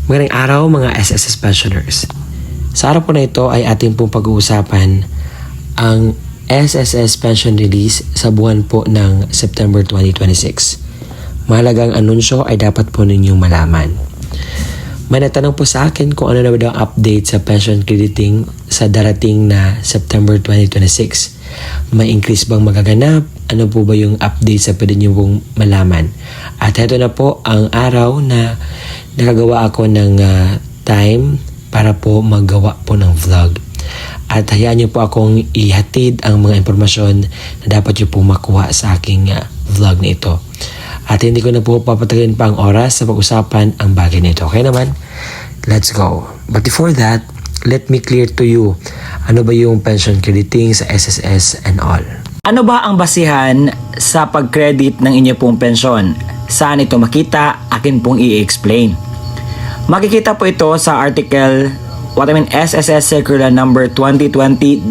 Magandang araw mga SSS pensioners. Sa araw po na ito ay ating pong pag-uusapan ang SSS pension release sa buwan po ng September 2026. Mahalagang anunsyo ay dapat po ninyong malaman. May natanong po sa akin kung ano na ba daw ang update sa pension crediting sa darating na September 2026. May increase bang magaganap? Ano po ba yung update sa pwede nyo pong malaman? At ito na po ang araw na nakagawa ako ng time para po maggawa po ng vlog. At hayaan nyo po akong ihatid ang mga impormasyon na dapat nyo po makuha sa aking vlog na ito. At hindi ko na po papatagalin pa ang oras sa pag-usapan ang bagay na ito. Okay naman? Let's go. But before that, let me clear to you ano ba yung pension crediting sa SSS and all. Ano ba ang basihan sa pag-credit ng inyo pong pensyon? Saan ito makita? Akin pong i-explain. Makikita po ito sa article SSS Circular number 2020-024.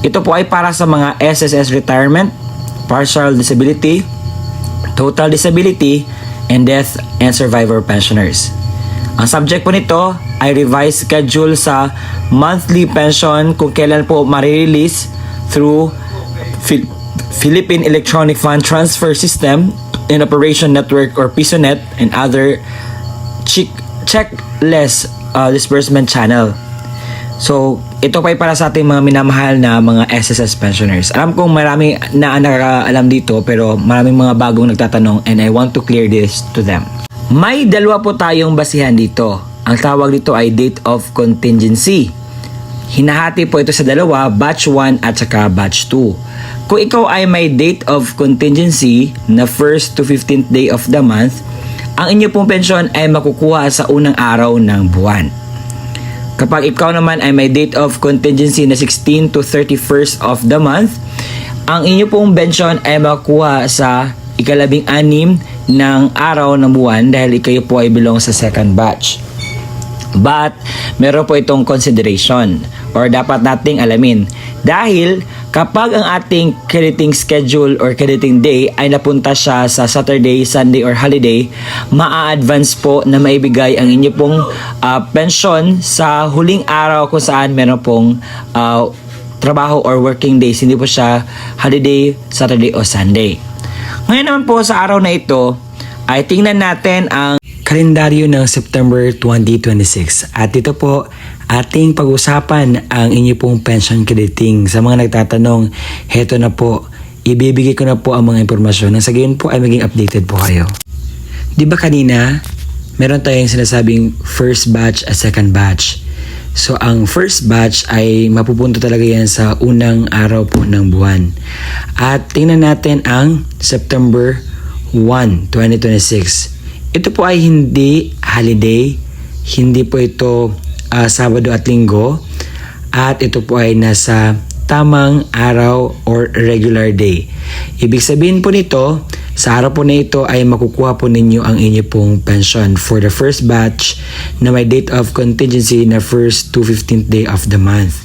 Ito po ay para sa mga SSS retirement, partial disability, total disability, and death and survivor pensioners. Ang subject po nito ay revised schedule sa monthly pension kung kailan po ma-release through Philippine Electronic Fund Transfer System in Operation Network or PISONet and other checkless disbursement channel. So, ito pa ay para sa ating mga minamahal na mga SSS pensioners. Alam kong marami na nakakaalam dito pero maraming mga bagong nagtatanong and I want to clear this to them. May dalawa po tayong basihan dito. Ang tawag dito ay date of contingency. Hinahati po ito sa dalawa, batch 1 at saka batch 2. Kung ikaw ay may date of contingency na 1st to 15th day of the month, ang inyo pong pensyon ay makukuha sa unang araw ng buwan. Kapag ikaw naman ay may date of contingency na 16 to 31st of the month, ang inyo pong pensyon ay makukuha sa ika-16 ng araw ng buwan dahil kayo po ay belong sa second batch. But, meron po itong consideration or dapat nating alamin. Dahil kapag ang ating crediting schedule or crediting day ay napunta siya sa Saturday, Sunday or holiday, maa-advance po na maibigay ang inyo pong pension sa huling araw kung saan meron pong trabaho or working days. Hindi po siya holiday, Saturday o Sunday. Ngayon naman po sa araw na ito ay tingnan natin ang kalendaryo ng September 2026. At ito po ating pag-usapan ang inyo pong pension crediting. Sa mga nagtatanong, heto na po, ibibigay ko na po ang mga impormasyon nang sa gayon po ay maging updated po kayo. Di ba kanina, meron tayong sinasabing first batch at second batch. So ang first batch ay mapupunta talaga yan sa unang araw po ng buwan. At tingnan natin ang September 1, 2026. Ito po ay hindi holiday, hindi po ito Sabado at Linggo, at ito po ay nasa tamang araw or regular day. Ibig sabihin po nito, sa araw po na ito ay makukuha po ninyo ang inyo pong pension for the first batch na may date of contingency na 1st to 15th day of the month.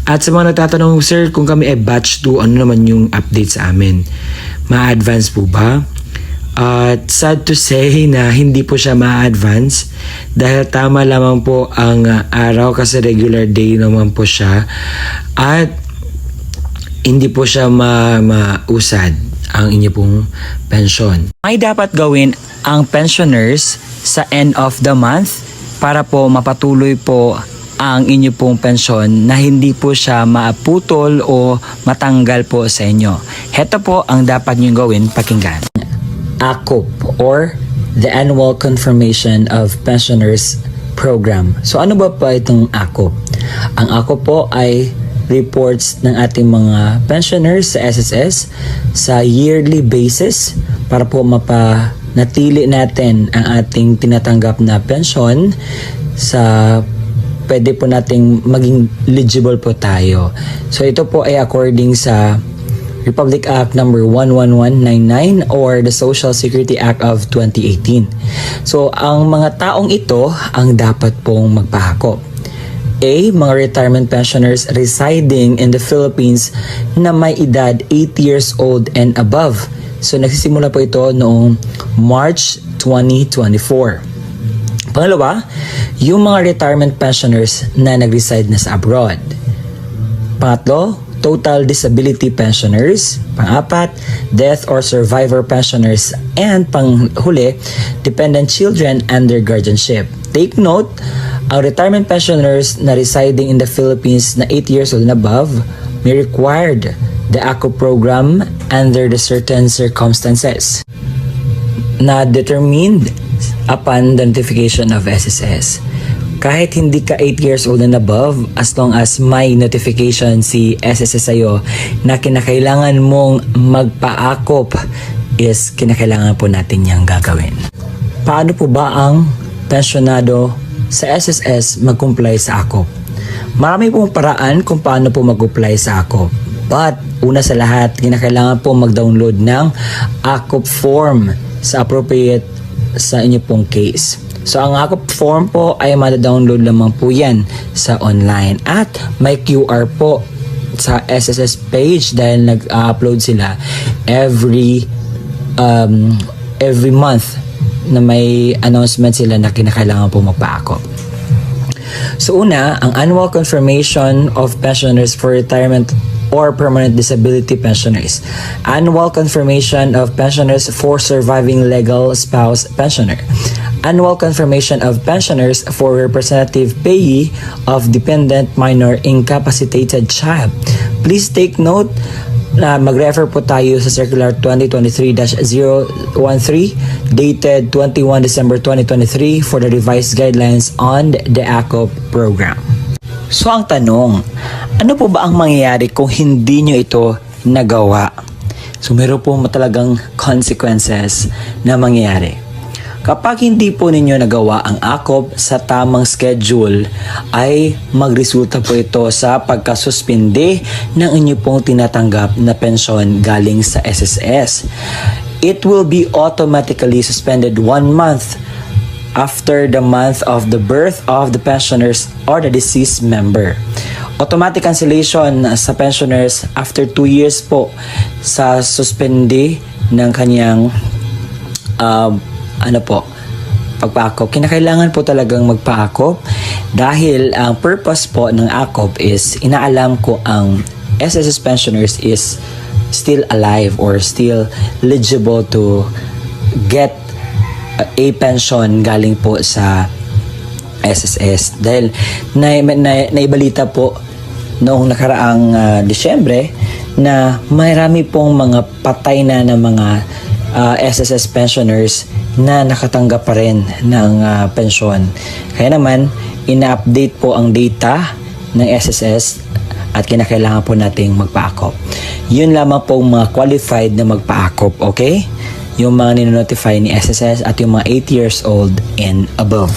At sa mga nagtatanong, sir, kung kami ay batch 2, ano naman yung update sa amin? Ma-advance po ba? At sad to say na hindi po siya ma-advance dahil tama lamang po ang araw kasi regular day naman po siya at hindi po siya mausad ang inyo pong pensyon. May dapat gawin ang pensioners sa end of the month para po mapatuloy po ang inyo pong pensyon na hindi po siya maaputol o matanggal po sa inyo. Heto po ang dapat nyo gawin, pakinggan. ACOP or the Annual Confirmation of Pensioners Program. So ano ba itong ACOP? Ang ACOP po ay reports ng ating mga pensioners sa SSS sa yearly basis para po mapanatili natin ang ating tinatanggap na pensyon sa pwede po nating maging eligible po tayo. So ito po ay according sa Republic Act number 11199 or the Social Security Act of 2018. So, ang mga taong ito ang dapat pong magpahakop. A. Mga retirement pensioners residing in the Philippines na may edad 8 years old and above. So, nagsisimula po ito noong March 2024. Pangalawa, yung mga retirement pensioners na nag-reside na sa abroad. Pangatlo, total disability pensioners. Pang-apat, death or survivor pensioners. And panghuli, dependent children under guardianship. Take note, ang retirement pensioners na residing in the Philippines na 8 years old and above may required the ACO program under the certain circumstances na determined upon the notification of SSS. Kahit hindi ka 8 years old and above, as long as may notification si SSS sa'yo na kinakailangan mong magpa-akop, is kinakailangan po natin niyang gagawin. Paano po ba ang pensyonado sa SSS mag-comply sa akop? Marami pong paraan kung paano po mag-comply sa akop. But, una sa lahat, kinakailangan po mag-download ng akop form sa appropriate sa inyo pong case. So, ang ACOP form po ay mada-download lamang po yan sa online. At may QR po sa SSS page dahil nag-upload sila every month na may announcement sila na kinakailangan po magpa-ACOP. So, una, ang annual confirmation of pensioners for retirement or permanent disability pensioners. Annual confirmation of pensioners for surviving legal spouse pensioner. Annual confirmation of pensioners for representative payee of dependent minor incapacitated child. Please take note na mag-refer po tayo sa Circular 2023-013 dated 21 December 2023 for the revised guidelines on the ACOP program. So ang tanong, ano po ba ang mangyayari kung hindi nyo ito nagawa? So meron po talagang consequences na mangyayari. Kapag hindi po ninyo nagawa ang ACOP sa tamang schedule, ay magresulta po ito sa pagkasuspinde ng inyo pong tinatanggap na pensyon galing sa SSS. It will be automatically suspended 1 month after the month of the birth of the pensioners or the deceased member. Automatic cancellation sa pensioners after 2 years po sa suspende ng kanyang pagpa-ACOP. Kinakailangan po talagang magpa-ACOP dahil ang purpose po ng ACOP is inaalam ko ang SSS pensioners is still alive or still eligible to get a pension galing po sa SSS. Dahil naibalita po noong nakaraang Disyembre na marami pong mga patay na ng mga SSS pensioners na nakatanggap pa rin ng pensyon. Kaya naman, ina-update po ang data ng SSS at kinakailangan po nating magpa-ACOP. Yun lamang po mga qualified na magpa-ACOP, okay? Yung mga ninonotify ni SSS at yung mga 8 years old and above.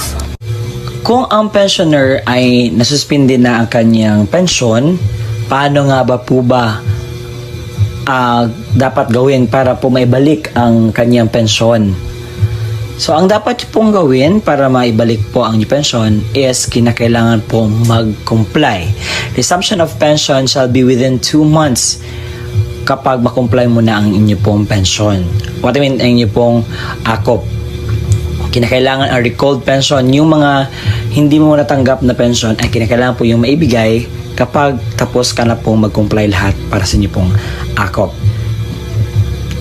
Kung ang pensioner ay nasuspinde na ang kanyang pensyon, paano nga ba po ba dapat gawin para po maibalik ang kanyang pensyon? So, ang dapat pong gawin para maibalik po ang inyong pensyon is kinakailangan po mag-comply. Resumption of pension shall be within 2 months kapag makomply mo na ang inyong pong pensyon. What I mean, ang inyong pong ACOP. Kinakailangan ang recalled pension. Yung mga hindi mo natanggap na pension ay kinakailangan po yung maibigay kapag tapos ka na pong mag-comply lahat para sa inyong pong ACOP.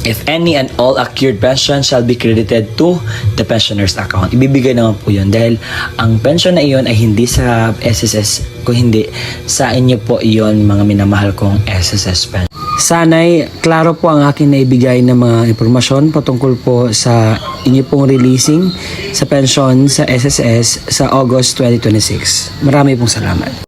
If any and all accrued pension shall be credited to the pensioner's account. Ibibigay naman po yun dahil ang pension na iyon ay hindi sa SSS, kung hindi sa inyo po iyon, mga minamahal kong SSS pension. Sana'y klaro po ang akin na ibigay ng mga impormasyon patungkol po sa inyo pong releasing sa pension sa SSS sa August 2026. Marami pong salamat.